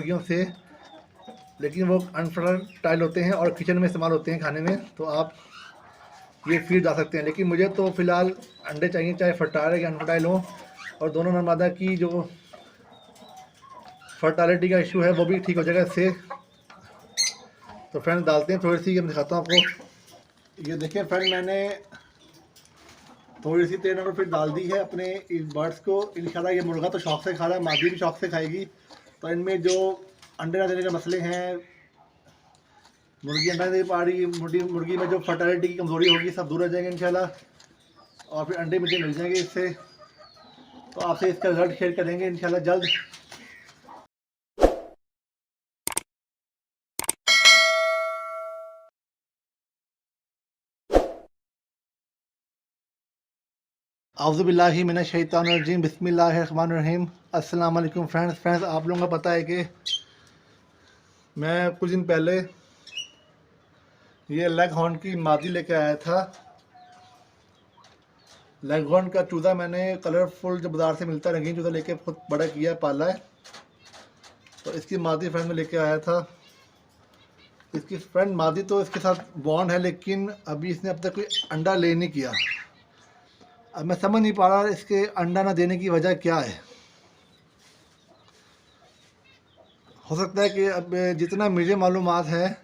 मुर्गियों से, लेकिन वो अनफर्टाइल होते हैं और किचन में इस्तेमाल होते हैं खाने में, तो आप ये फीड डाल सकते हैं। लेकिन मुझे तो फ़िलहाल अंडे चाहिए, चाहे फर्टाइल या अनफर्टाइल हो, और दोनों नर मादा की जो फर्टालिटी का इशू है वो भी ठीक हो जाएगा इससे। तो फ्रेंड्स डालते हैं थोड़ी सी, ये मैं दिखाता हूँ आपको। ये देखिए फ्रेंड, मैंने थोड़ी सी 3 नंबर फीड डाल दी है अपने इस बर्ड्स को। इंशाल्लाह ये मुर्गा तो शौक से खा रहा है, मादी भी शौक से खाएगी। तो इनमें जो अंडे ना देने के मसले हैं, मुर्गी अंडा नहीं दे पा रही, मुर्गी में जो फर्टालिटी की कमज़ोरी होगी, सब दूर हो जाएंगे इंशाल्लाह, और फिर अंडे मुझे मिल जाएंगे इससे। तो आपसे इसका रिजल्ट शेयर करेंगे इंशाल्लाह जल्द। औज़ुबिल्लाहि मिनश्शैतानिर्रजीम, बिस्मिल्लाहिर्रहमानिर्रहीम। अस्सलाम वालेकुम फ्रेंड्स, आप लोगों को पता है कि मैं कुछ दिन पहले ये लेग हॉर्न की मादी लेके आया था। लेग हॉर्न का चूज़ा मैंने कलरफुल जो बाज़ार से मिलता है, रंगीन चूज़ा लेके खुद बड़ा किया, पाला है। तो इसकी मादी फ्रेंड में लेके आया था। इसकी फ्रेंड मादी तो इसके साथ बॉन्ड है, लेकिन अभी इसने अब तक कोई अंडा ले नहीं किया। अब मैं समझ नहीं पा रहा इसके अंडा ना देने की वजह क्या है। हो सकता है कि अब जितना मुझे मालूमात है,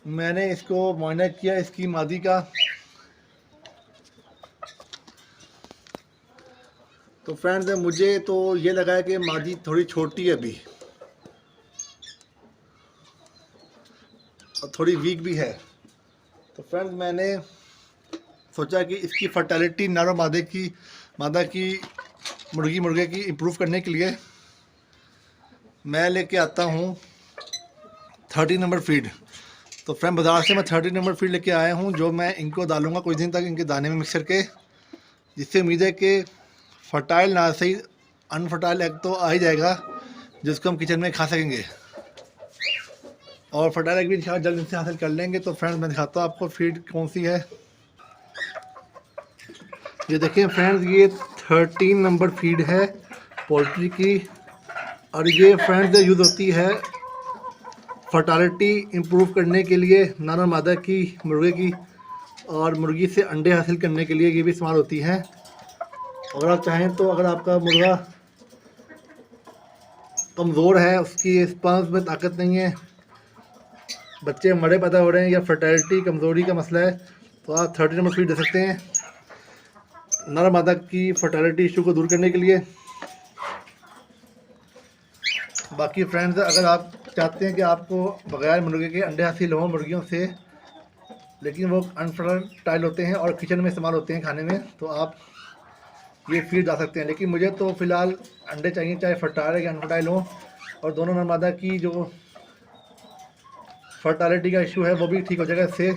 मैंने इसको मुआयना किया इसकी मादी का, तो फ्रेंड्स मुझे तो ये लगा है कि मादी थोड़ी छोटी है अभी, और थोड़ी वीक भी है। तो फ्रेंड्स मैंने सोचा कि इसकी फर्टिलिटी नर और मादा की मुर्गे की इम्प्रूव करने के लिए मैं लेके आता हूँ 30 नंबर फीड। तो फ्रेंड बाज़ार से मैं 30 नंबर फीड लेके आया हूँ, जो मैं इनको डालूँगा कुछ दिन तक इनके दाने में मिक्स करके, जिससे उम्मीद है कि फर्टाइल ना सही अनफर्टाइल एग तो आ ही जाएगा, जिसको हम किचन में खा सकेंगे, और फर्टाइल एग भी इंशाल्लाह जल्द इनसे हासिल कर लेंगे। तो फ्रेंड्स मैं दिखाता हूँ आपको फीड कौन सी है। ये देखिए फ्रेंड्स, ये 13 नंबर फीड है पोल्ट्री की, और ये फ्रेंड्स यूज़ होती है फर्टालिटी इम्प्रूव करने के लिए, नर और मादा की मुर्गे की, और मुर्गी से अंडे हासिल करने के लिए ये भी इस्तेमाल होती हैं। अगर आप चाहें तो, अगर आपका मुर्गा कमज़ोर है, उसकी स्पर्म्स में ताकत नहीं है, बच्चे मरे पैदा हो रहे हैं, या फर्टिलिटी कमज़ोरी का मसला है, तो आप 30 नंबर फीड दे सकते हैं नर मादा की फर्टिलिटी इशू को दूर करने के लिए। बाकी फ्रेंड्स, अगर आप चाहते हैं कि आपको बगैर मुर्गे के अंडे हासिल हों मुर्गियों से, लेकिन वो अनफर्टाइल होते हैं और किचन में इस्तेमाल होते हैं खाने में, तो आप ये फीड डाल सकते हैं। लेकिन मुझे तो फ़िलहाल अंडे चाहिए, चाहे फर्टाइल या अनफर्टाइल हो, और दोनों नर मादा की जो फर्टालिटी का इशू है वो भी ठीक हो जाएगा इससे।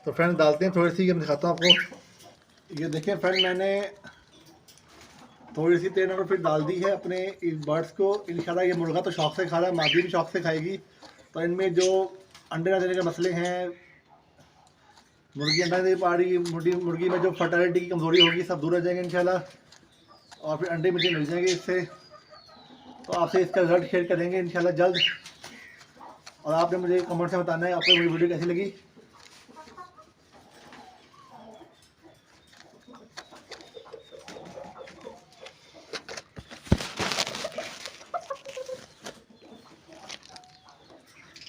तो फ्रेंड्स डालते हैं थोड़ी सी, ये मैं दिखाता हूँ आपको। ये देखिए फ्रेंड, मैंने थोड़ी सी 3 नंबर फीड डाल दी है अपने इस बर्ड्स को। इंशाल्लाह ये मुर्गा तो शौक से खा रहा है, मादी भी शौक से खाएगी। तो इनमें जो अंडे ना देने के मसले हैं, मुर्गी अंडा नहीं दे पा रही, मुर्गी में जो फर्टिलिटी की कमज़ोरी होगी, सब दूर हो जाएंगे इंशाल्लाह, और फिर अंडे मुझे मिल जाएंगे इससे। तो आपसे इसका रिजल्ट शेयर करेंगे इंशाल्लाह जल्द, और आपने मुझे कमेंट से बताना है आपको मेरी वीडियो कैसी लगी।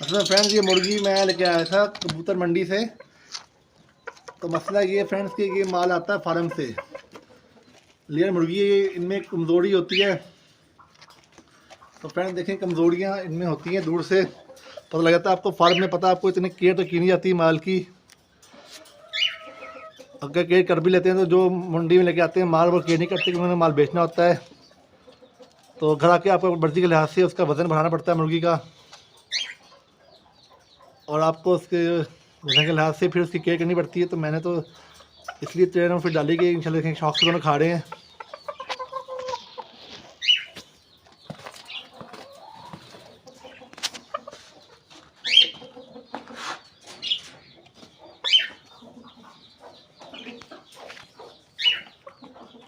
मतलब फ्रेंड्स, ये मुर्गी मैं लेके आया था कबूतर मंडी से। तो मसला ये फ्रेंड्स कि ये माल आता है फार्म से, लेकिन मुर्गी इनमें कमज़ोरी होती है। तो फ्रेंड्स देखें, कमज़ोरियाँ इनमें होती हैं, दूर से पता लग जाता है आपको। फार्म में पता आपको इतनी केयर तो की नहीं जाती माल की। अगर केयर कर भी लेते हैं तो जो मंडी में लेके आते हैं माल, वो केयर नहीं करते कि उन्होंने माल बेचना होता है। तो घर आके आपको बढ़ती के लिहाज से उसका वज़न बढ़ाना पड़ता है मुर्गी का, और आपको उसके वज़न के लिहाज से फिर उसकी केयर करनी पड़ती है। तो मैंने तो इसलिए ट्रेन फिर डाली गई, इंशाल्लाह देखें शौक से दोनों खा रहे हैं।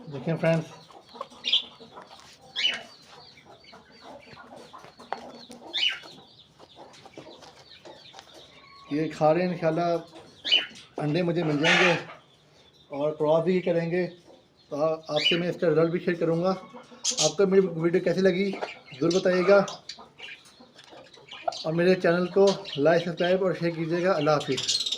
देखें फ्रेंड्स, ये खा रहे हैं, इंशाल्लाह अंडे मुझे मिल जाएंगे और प्रवास भी करेंगे। तो आपसे मैं इसका रिजल्ट भी शेयर करूँगा। आपको मेरी वीडियो कैसी लगी ज़रूर बताइएगा और मेरे चैनल को लाइक, सब्सक्राइब और शेयर कीजिएगा। अल्लाह हाफिज़।